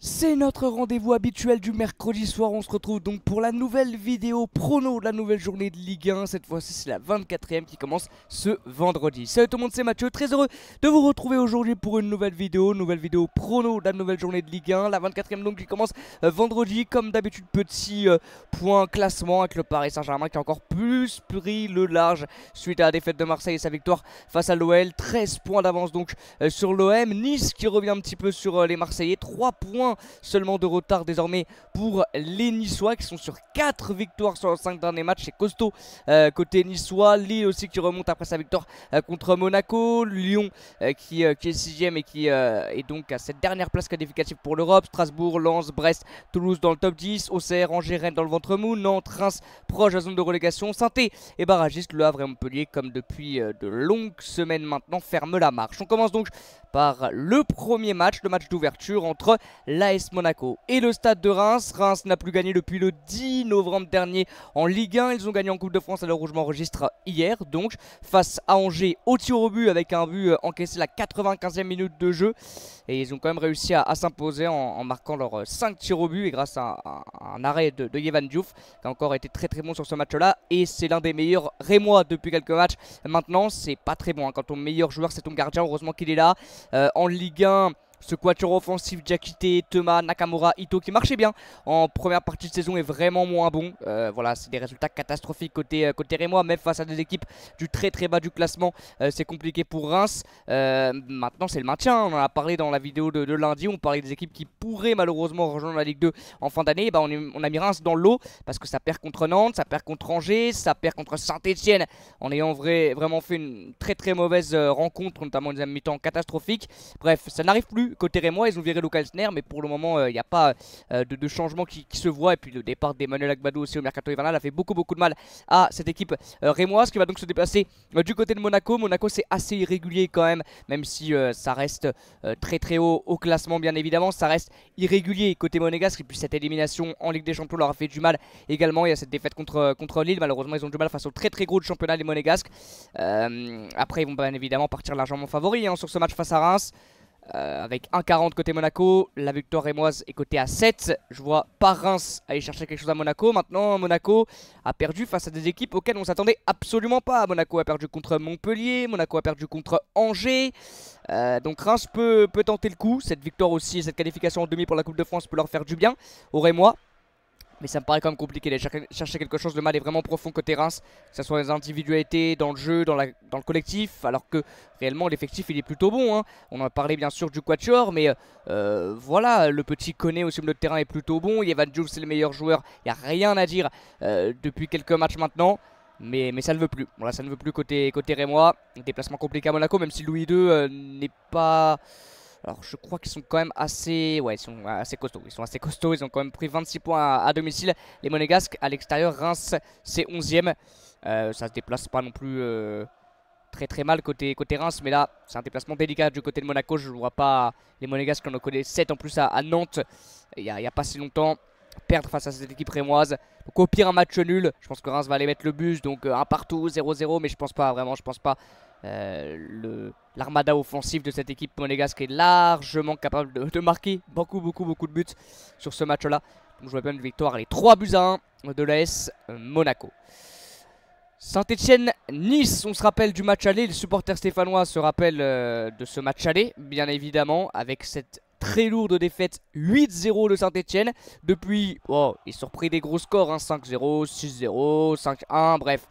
C'est notre rendez-vous habituel du mercredi soir, on se retrouve donc pour la nouvelle vidéo prono de la nouvelle journée de Ligue 1. Cette fois-ci c'est la 24e qui commence ce vendredi. Salut tout le monde, c'est Mathieu, très heureux de vous retrouver aujourd'hui pour une nouvelle vidéo prono de la nouvelle journée de Ligue 1. La 24e donc qui commence vendredi, comme d'habitude petit point classement avec le Paris Saint-Germain qui a encore plus pris le large suite à la défaite de Marseille et sa victoire face à l'OL. 13 points d'avance donc sur l'OM. Nice qui revient un petit peu sur les Marseillais, 3 points seulement de retard désormais pour les Niçois qui sont sur 4 victoires sur les 5 derniers matchs. C'est costaud côté niçois. Lille aussi qui remonte après sa victoire contre Monaco. Lyon qui est 6ème et qui est donc à cette dernière place qualificative pour l'Europe. Strasbourg, Lens, Brest, Toulouse dans le top 10. Auxerre, Angers, Rennes dans le ventre mou. Nantes, Reims proche de la zone de relégation. Saint-Étienne et barragiste. Le Havre et Montpellier, comme depuis de longues semaines maintenant, ferment la marche. On commence donc par le premier match, le match d'ouverture entre l'AS Monaco et le Stade de Reims. Reims n'a plus gagné depuis le 10 novembre dernier en Ligue 1. Ils ont gagné en Coupe de France à l'heure où je m'enregistre hier, donc face à Angers au tir au but avec un but encaissé à la 95e minute de jeu. Et ils ont quand même réussi à s'imposer en marquant leurs 5 tirs au but et grâce à un arrêt de Yehvan Diouf qui a encore été très bon sur ce match-là. Et c'est l'un des meilleurs Rémois depuis quelques matchs. Maintenant, c'est pas très bon, hein. Quand ton meilleur joueur c'est ton gardien, heureusement qu'il est là. En Ligue 1, ce quatuor offensif, Diakité, Thomas, Nakamura, Ito qui marchait bien en première partie de saison est vraiment moins bon. Voilà, c'est des résultats catastrophiques côté Rémois, même face à des équipes du très bas du classement. C'est compliqué pour Reims. Maintenant c'est le maintien, on en a parlé dans la vidéo de lundi, on parlait des équipes qui pourraient malheureusement rejoindre la Ligue 2 en fin d'année. Bah, on a mis Reims dans l'eau parce que ça perd contre Nantes, ça perd contre Angers, ça perd contre Saint-Etienne en ayant vraiment fait une très mauvaise rencontre, notamment une mi-temps catastrophique. Bref, ça n'arrive plus. Côté Rémois, ils ont viré Lucas Elsner, mais pour le moment, il n'y a pas de changement qui se voit. Et puis le départ d'Emmanuel Agbadou aussi au mercato hivernal a fait beaucoup de mal à cette équipe rémoise qui va donc se déplacer du côté de Monaco. Monaco, c'est assez irrégulier quand même si ça reste très haut au classement, bien évidemment. Ça reste irrégulier côté monégasque. Et puis cette élimination en Ligue des Champions leur a fait du mal également. Il y a cette défaite contre Lille. Malheureusement, ils ont du mal face au très gros du championnat, les monégasques. Après, ils vont bien évidemment partir largement favoris sur ce match face à Reims. Avec 1,40 côté Monaco, la victoire rémoise est cotée à 7. Je vois pas Reims aller chercher quelque chose à Monaco. Maintenant, Monaco a perdu face à des équipes auxquelles on s'attendait absolument pas. Monaco a perdu contre Montpellier, Monaco a perdu contre Angers. Donc Reims peut tenter le coup. Cette victoire aussi et cette qualification en demi pour la Coupe de France peut leur faire du bien aux Rémois. Mais ça me paraît quand même compliqué d'aller chercher quelque chose. Le mal est vraiment profond côté Reims, que ce soit les individualités, dans le jeu, dans le collectif. Alors que réellement l'effectif il est plutôt bon, hein. On en a parlé bien sûr du quatuor, mais voilà, le petit Koné au milieu de terrain est plutôt bon. Yehvan Diouf c'est le meilleur joueur, il n'y a rien à dire depuis quelques matchs maintenant. Mais ça ne veut plus, voilà, ça ne veut plus côté Rémois. Déplacement compliqué à Monaco, même si Louis II n'est pas... Alors je crois qu'ils sont quand même assez, ils sont assez costauds. Ils sont assez costauds, ils ont quand même pris 26 points à domicile. Les monégasques à l'extérieur, Reims c'est 11ème. Ça se déplace pas non plus très mal côté Reims. Mais là c'est un déplacement délicat du côté de Monaco. Je ne vois pas les monégasques, on en connaît 7 en plus à Nantes il y a pas si longtemps, perdre face à cette équipe rémoise. Donc au pire un match nul. Je pense que Reims va aller mettre le bus. Donc un partout, 0-0. Mais je pense pas, vraiment je pense pas. L'armada offensive de cette équipe monégasque est largement capable de marquer beaucoup de buts sur ce match là. Donc je vois bien une victoire, les 3-1 de l'AS Monaco. Saint-Etienne-Nice, on se rappelle du match aller. Les supporters stéphanois se rappellent de ce match aller, bien évidemment, avec cette très lourde défaite 8-0 de Saint-Etienne. Depuis, ils sont repris des gros scores, hein, 5-0, 6-0, 5-1, bref.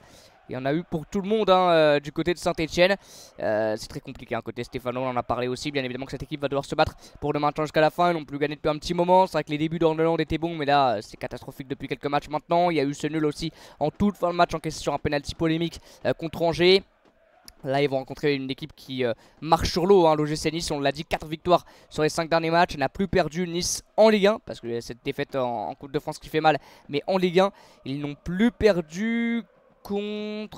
Il y en a eu pour tout le monde du côté de Saint-Etienne. C'est très compliqué, hein, côté Stéphano, on en a parlé aussi. Bien évidemment que cette équipe va devoir se battre pour le maintien jusqu'à la fin. Ils n'ont plus gagné depuis un petit moment. C'est vrai que les débuts d'Orneland étaient bons, mais là c'est catastrophique depuis quelques matchs maintenant. Il y a eu ce nul aussi en toute fin de match encaissé sur un penalty polémique contre Angers. Là ils vont rencontrer une équipe qui marche sur l'eau, hein, l'OGC Nice, on l'a dit, 4 victoires sur les 5 derniers matchs. N'a plus perdu Nice en Ligue 1, parce que cette défaite en Coupe de France qui fait mal. Mais en Ligue 1, ils n'ont plus perdu...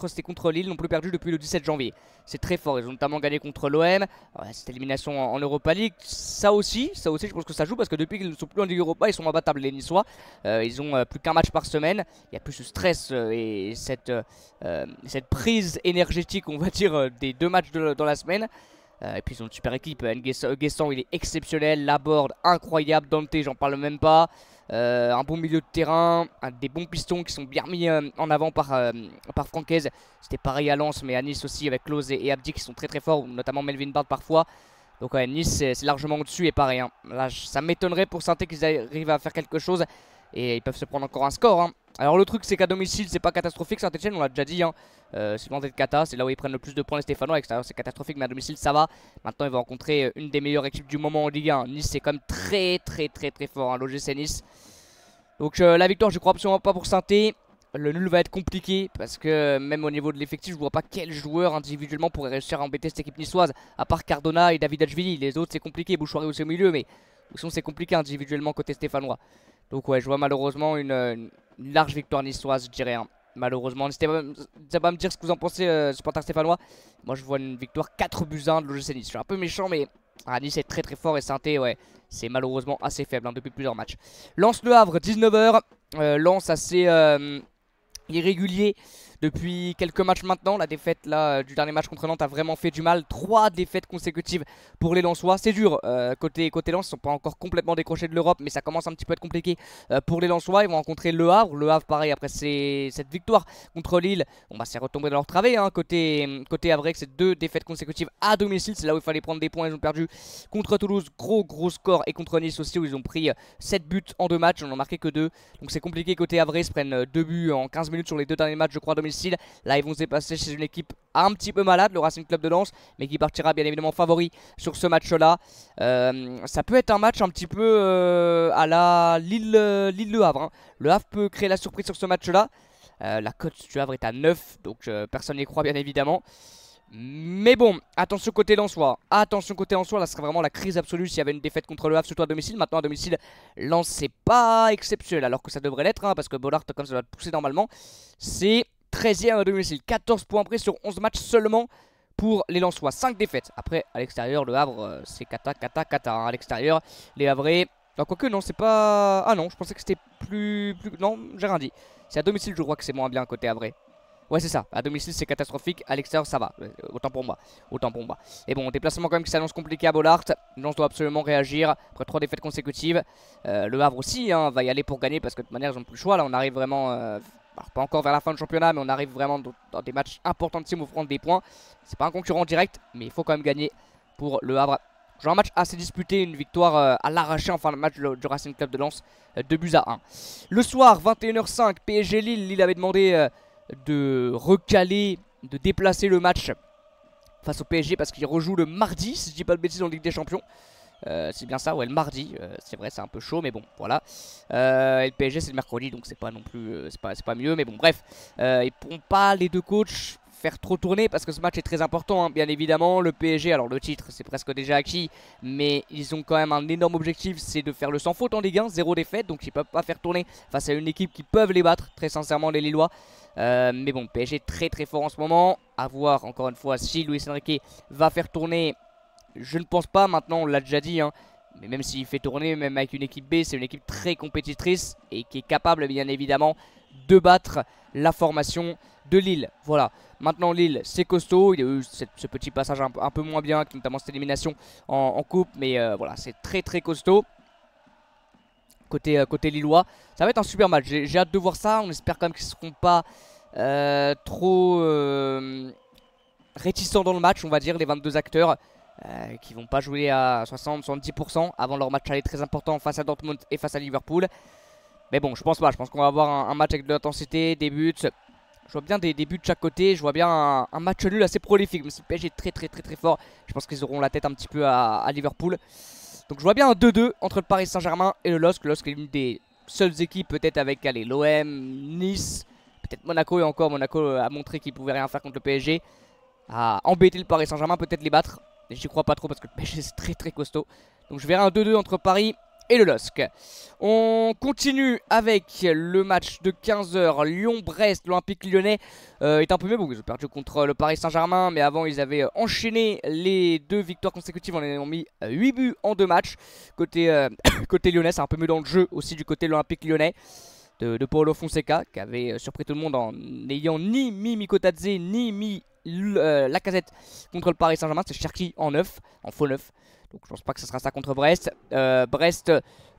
C'était contre Lille, n'ont plus perdu depuis le 17 janvier. C'est très fort, ils ont notamment gagné contre l'OM. Cette élimination en Europa League, ça aussi je pense que ça joue parce que depuis qu'ils ne sont plus en Ligue Europa, ils sont imbattables les Niçois. Ils ont plus qu'un match par semaine. Il y a plus ce stress et cette prise énergétique, on va dire, des 2 matchs dans la semaine. Et puis ils ont une super équipe. Guessant il est exceptionnel. Laborde incroyable. Dante j'en parle même pas. Un bon milieu de terrain, des bons pistons qui sont bien mis en avant par Francaise. C'était pareil à Lens, mais à Nice aussi avec Klose et Abdi qui sont très forts, notamment Melvin Bard parfois. Donc ouais, Nice c'est largement au-dessus et pareil. Hein. Là, ça m'étonnerait pour Saint-Étienne qu'ils arrivent à faire quelque chose et ils peuvent se prendre encore un score. Hein. Alors le truc c'est qu'à domicile c'est pas catastrophique Saint-Etienne, on l'a déjà dit. Hein. C'est loin d'être cata, c'est là où ils prennent le plus de points les Stéphanois. À l'extérieur c'est catastrophique, mais à domicile ça va. Maintenant ils vont rencontrer une des meilleures équipes du moment en Ligue 1. Nice c'est quand même très fort, hein, l'OGC Nice. Donc la victoire je crois absolument pas pour Saint-Étienne. Le nul va être compliqué parce que même au niveau de l'effectif je vois pas quel joueur individuellement pourrait réussir à embêter cette équipe niçoise. À part Cardona et David Hachvili, les autres c'est compliqué. Bouchoirie aussi au milieu, mais sinon c'est compliqué individuellement côté stéphanois. Donc ouais, je vois malheureusement une large victoire niçoise, je dirais. Hein. Malheureusement, n'hésitez pas à me dire ce que vous en pensez, supporters stéphanois. Moi je vois une victoire 4-1 de l'OGC Nice. Je suis un peu méchant, mais Nice est très fort et Saint-Étienne, ouais, c'est malheureusement assez faible hein, depuis plusieurs matchs. Lens Le Havre, 19 h. Lens assez irrégulier depuis quelques matchs maintenant. La défaite là du dernier match contre Nantes a vraiment fait du mal. 3 défaites consécutives pour les Lensois. C'est dur côté Lens, ils sont pas encore complètement décrochés de l'Europe, mais ça commence un petit peu à être compliqué pour les Lensois. Ils vont rencontrer Le Havre. Le Havre pareil après cette victoire contre Lille. Bon bah c'est retombé dans leur travée hein. Côté Havre, c'est 2 défaites consécutives à domicile. C'est là où il fallait prendre des points. Ils ont perdu contre Toulouse, gros score, et contre Nice aussi où ils ont pris 7 buts en 2 matchs. Ils n'en ont marqué que 2. Donc c'est compliqué côté Havre. Ils se prennent 2 buts en 15 minutes sur les 2 derniers matchs je crois à domicile. Là ils vont se dépasser chez une équipe un petit peu malade, le Racing Club de Lens, mais qui partira bien évidemment favori sur ce match là. Ça peut être un match un petit peu à la Lille-Le Havre. Hein. Le Havre peut créer la surprise sur ce match là. La cote du Havre est à 9, donc personne n'y croit bien évidemment. Mais bon, attention côté Lensois. Attention côté Lensois, là ce serait vraiment la crise absolue s'il y avait une défaite contre le Havre, surtout à domicile. Maintenant à domicile, Lens c'est pas exceptionnel, alors que ça devrait l'être, hein, parce que Bollard, comme ça doit pousser normalement, c'est 13e à domicile. 14 points près sur 11 matchs seulement pour les Lensois. 5 défaites. Après, à l'extérieur, le Havre, c'est cata. Hein. À l'extérieur, les Havrais... Non, quoique, non, c'est pas... Ah non, je pensais que c'était plus... Non, j'ai rien dit. C'est à domicile, je crois que c'est moins bien côté Havrais. Ouais c'est ça, à domicile c'est catastrophique, à l'extérieur ça va, autant pour moi. Et bon, déplacement quand même qui s'annonce compliqué à Bollard. Lens doit absolument réagir après 3 défaites consécutives. Le Havre aussi hein, va y aller pour gagner parce que de toute manière ils n'ont plus le choix. Là on arrive vraiment, alors, pas encore vers la fin du championnat, mais on arrive vraiment dans des matchs importants de où prendre des points. C'est pas un concurrent direct, mais il faut quand même gagner pour le Havre. Genre un match assez disputé, une victoire à l'arraché en fin de match du Racing Club de Lens, 2-1. Le soir, 21 h 05, PSG Lille. Lille avait demandé... de recaler, de déplacer le match face au PSG parce qu'il rejoue le mardi, si je dis pas de bêtises, en Ligue des Champions. C'est bien ça, ouais, le mardi. C'est vrai, c'est un peu chaud, mais bon, voilà. Et le PSG, c'est le mercredi, donc c'est pas non plus, c'est pas mieux, mais bon, bref. Ils pourront pas les deux coachs faire trop tourner parce que ce match est très important, hein, bien évidemment. Le PSG, alors le titre, c'est presque déjà acquis, mais ils ont quand même un énorme objectif, c'est de faire le sans faute en Ligue 1, 0 défaite, donc ils peuvent pas faire tourner face à une équipe qui peuvent les battre, très sincèrement, les Lillois. Mais bon, PSG très fort en ce moment. À voir encore une fois si Luis Enrique va faire tourner. Je ne pense pas, maintenant on l'a déjà dit hein. Mais même s'il fait tourner, même avec une équipe B, c'est une équipe très compétitrice et qui est capable bien évidemment de battre la formation de Lille. Voilà, maintenant Lille c'est costaud. Il y a eu ce petit passage un peu moins bien, notamment cette élimination en coupe. Mais voilà, c'est très costaud. Côté Lillois, ça va être un super match, j'ai hâte de voir ça. On espère quand même qu'ils ne seront pas trop réticents dans le match, on va dire, les 22 acteurs qui vont pas jouer à 60-70% avant leur match aller très important face à Dortmund et face à Liverpool. Mais bon, je pense pas, je pense qu'on va avoir un match avec de l'intensité, des buts. Je vois bien des buts de chaque côté, je vois bien un match nul assez prolifique. Mais si le PSG est très fort, je pense qu'ils auront la tête un petit peu à Liverpool. Donc je vois bien un 2-2 entre le Paris Saint-Germain et le LOSC. Le LOSC est une des seules équipes peut-être avec l'OM, Nice, peut-être Monaco. Et encore Monaco a montré qu'il pouvait rien faire contre le PSG. A embêté le Paris Saint-Germain, peut-être les battre. Mais j'y crois pas trop parce que le PSG c'est très costaud. Donc je verrai un 2-2 entre Paris et le LOSC. On continue avec le match de 15 h. Lyon-Brest. L'Olympique Lyonnais est un peu mieux. Bon, ils ont perdu contre le Paris Saint-Germain, mais avant ils avaient enchaîné les 2 victoires consécutives. On a mis 8 buts en 2 matchs. Côté Lyonnais, c'est un peu mieux dans le jeu aussi du côté de l'Olympique Lyonnais. De Paulo Fonseca, qui avait surpris tout le monde en n'ayant ni mis Mikotadze ni mis Lacazette contre le Paris Saint-Germain. C'est Cherki en 9, en faux 9. Donc je pense pas que ce sera ça contre Brest. Brest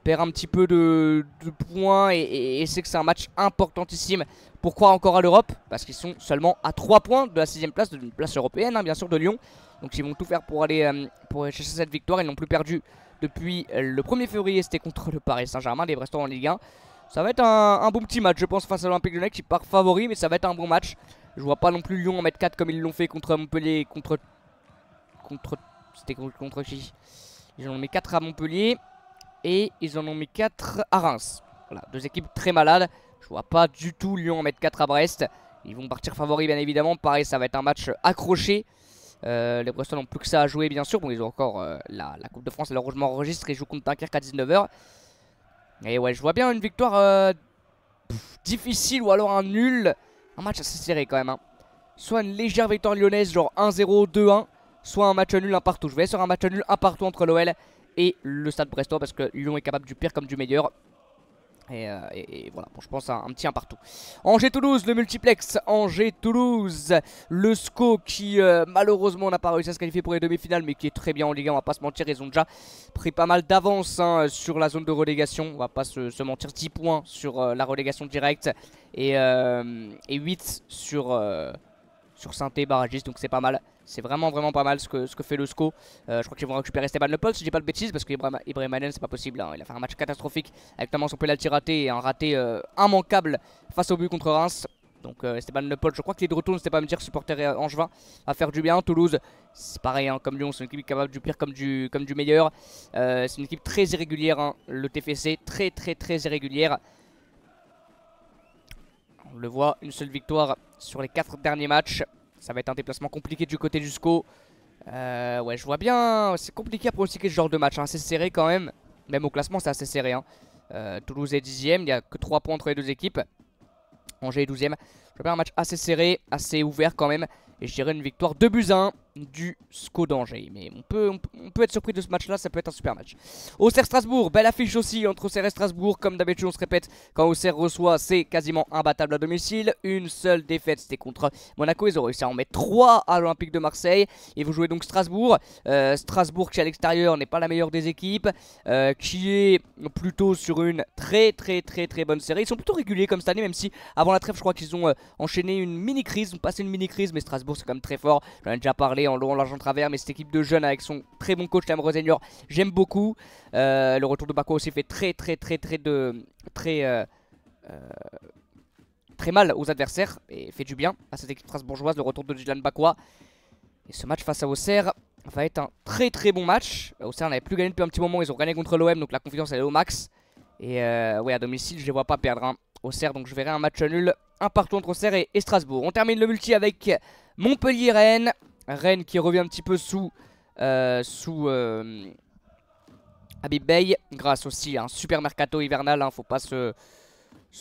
perd un petit peu de points et c'est que c'est un match importantissime pour croire encore à l'Europe. Parce qu'ils sont seulement à 3 points de la 6ème place, d'une place européenne hein, bien sûr de Lyon. Donc ils vont tout faire pour aller chercher cette victoire. Ils n'ont plus perdu depuis le 1er février, c'était contre le Paris Saint-Germain, les Brestois en Ligue 1. Ça va être un bon petit match je pense face à l'Olympique Lyonnais qui part favori, mais ça va être un bon match. Je vois pas non plus Lyon en mettre 4 comme ils l'ont fait contre Montpellier, c'était contre qui? Ils en ont mis 4 à Montpellier et ils en ont mis 4 à Reims. Voilà, deux équipes très malades. Je vois pas du tout Lyon en mettre 4 à Brest. Ils vont partir favoris bien évidemment. Pareil, ça va être un match accroché. Les Brestois n'ont plus que ça à jouer bien sûr. Bon, ils ont encore la Coupe de France et le Rouge enregistre. Ils jouent contre Dunkerque à 19 h. Et ouais, je vois bien une victoire difficile ou alors un nul. Un match assez serré quand même hein. Soit une légère victoire lyonnaise genre 1-0, 2-1, soit un match nul, un partout. Je vais sur un match nul, un partout entre l'OL et le Stade Brestois parce que Lyon est capable du pire comme du meilleur. Et voilà, bon, je pense à un petit 1 partout. Angers-Toulouse, le multiplex. Angers-Toulouse, le SCO qui malheureusement n'a pas réussi à se qualifier pour les demi-finales, mais qui est très bien en Ligue 1, on va pas se mentir. Ils ont déjà pris pas mal d'avance hein, sur la zone de relégation. On va pas se mentir, 10 points sur la relégation directe et 8 sur Saint-Étienne barragiste, donc c'est pas mal. C'est vraiment pas mal ce que fait le SCO. Je crois qu'ils vont récupérer Esteban Le Pol si je dis pas de bêtises, parce que Ibrahim Allen c'est pas possible hein. Il a fait un match catastrophique avec notamment son penalty raté et un raté immanquable face au but contre Reims. Donc Esteban Le Pol, je crois qu'il est de retour, n'hésitez pas à me dire, supporter angevin, à faire du bien. Toulouse, c'est pareil hein, comme Lyon, c'est une équipe capable du pire comme du meilleur. C'est une équipe très irrégulière hein, le TFC, très irrégulière. On le voit, une seule victoire sur les 4 derniers matchs. Ça va être un déplacement compliqué du côté du SCO. Ouais, je vois bien. C'est compliqué à pronostiquer ce genre de match. Hein. C'est serré quand même. Même au classement, c'est assez serré. Hein. Toulouse est 10ème. Il n'y a que 3 points entre les deux équipes. Angers est 12ème. Je vois bien un match assez serré, assez ouvert quand même. Et je dirais une victoire 2-1 du SCO d'Angers. Mais on peut être surpris de ce match là, ça peut être un super match. Auxerre Strasbourg, belle affiche aussi entre Auxerre et Strasbourg. Comme d'habitude on se répète, quand Auxerre reçoit c'est quasiment imbattable à domicile. Une seule défaite c'était contre Monaco, ils ont réussi à en mettre 3 à l'Olympique de Marseille. Et vous jouez donc Strasbourg. Strasbourg qui à l'extérieur n'est pas la meilleure des équipes, qui est plutôt sur une très bonne série. Ils sont plutôt réguliers comme cette année, même si avant la trêve je crois qu'ils ont enchaîné une mini crise, ils ont passé une mini crise. Mais Strasbourg c'est quand même très fort, j'en ai déjà parlé en long, en large, en travers, mais cette équipe de jeunes avec son très bon coach Tam Senior, j'aime beaucoup. Le retour de Bako aussi fait très mal aux adversaires et fait du bien à cette équipe strasbourgeoise, le retour de Dylan Bakwa. Et ce match face à Auxerre va être un très bon match. Auxerre n'avait plus gagné depuis un petit moment, ils ont gagné contre l'OM, donc la confiance elle est au max. Et ouais, à domicile je les vois pas perdre hein. Auxerre, donc je verrai un match nul, un partout entre Auxerre et Strasbourg. On termine le multi avec Montpellier-Rennes. Rennes qui revient un petit peu sous Habib Beye, grâce aussi à un super mercato hivernal, hein, faut pas se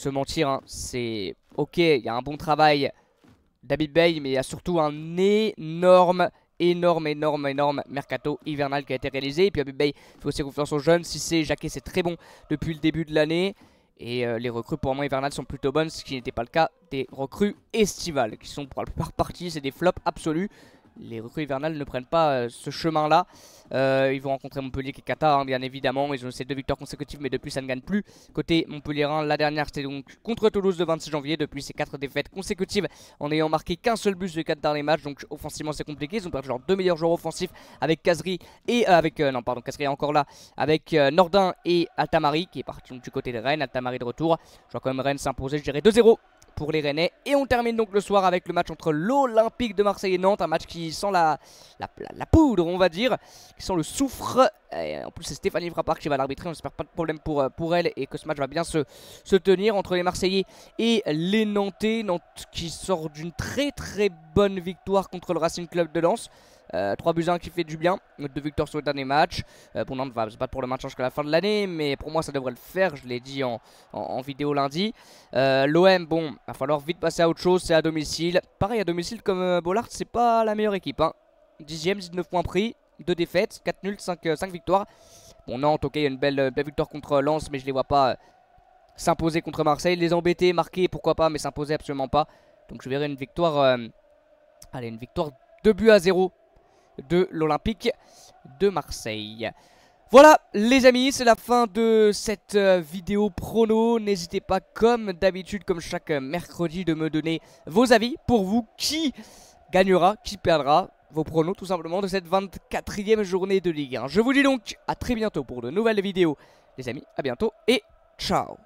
mentir, hein, c'est ok, il y a un bon travail d'Habib Beye, mais il y a surtout un énorme mercato hivernal qui a été réalisé. Et puis Habib Beye fait aussi confiance aux jeunes. Cissé, Jacquet c'est très bon depuis le début de l'année. Et les recrues pour moi hivernales sont plutôt bonnes, ce qui n'était pas le cas des recrues estivales, qui sont pour la plupart parties, c'est des flops absolus. Les recrues hivernales ne prennent pas ce chemin-là. Ils vont rencontrer Montpellier qui est Qatar, hein, bien évidemment. Ils ont ces 2 victoires consécutives, mais depuis ça ne gagne plus. Côté Montpellierin, la dernière c'était donc contre Toulouse le 26 janvier. Depuis ces 4 défaites consécutives, en ayant marqué qu'un seul but sur les 4 derniers matchs. Donc offensivement c'est compliqué. Ils ont perdu leurs 2 meilleurs joueurs offensifs avec Kazri et Kazri est encore là, avec Nordin et Altamari qui est parti donc, du côté de Rennes. Altamari de retour. Je vois quand même Rennes s'imposer, je dirais 2-0 pour les Rennais. Et on termine donc le soir avec le match entre l'Olympique de Marseille et Nantes. Un match qui sent la poudre, on va dire, qui sent le soufre. Et en plus c'est Stéphanie Frappard qui va l'arbitrer. On espère pas de problème pour elle et que ce match va bien se tenir entre les Marseillais et les Nantais. Nantes qui sort d'une très bonne victoire contre le Racing Club de Lens. 3-1 qui fait du bien, 2 victoires sur le dernier match. Bon, Nantes va se battre pour le maintien jusqu'à la fin de l'année, mais pour moi ça devrait le faire, je l'ai dit en vidéo lundi. L'OM, bon, va falloir vite passer à autre chose, c'est à domicile. Pareil, à domicile comme Bollard, c'est pas la meilleure équipe. Hein. 10ème, 19 points pris, 2 défaites, 4 nuls, 5 victoires. Bon, Nantes, ok, il y a une belle victoire contre Lens, mais je les vois pas s'imposer contre Marseille. Les embêter, marquer, pourquoi pas, mais s'imposer absolument pas. Donc je verrai une victoire Allez, une victoire 2-0 de l'Olympique de Marseille. Voilà les amis, c'est la fin de cette vidéo prono. N'hésitez pas comme d'habitude, comme chaque mercredi, de me donner vos avis. Pour vous, qui gagnera, qui perdra, vos pronos tout simplement de cette 24e journée de Ligue 1. Je vous dis donc à très bientôt pour de nouvelles vidéos. Les amis, à bientôt et ciao.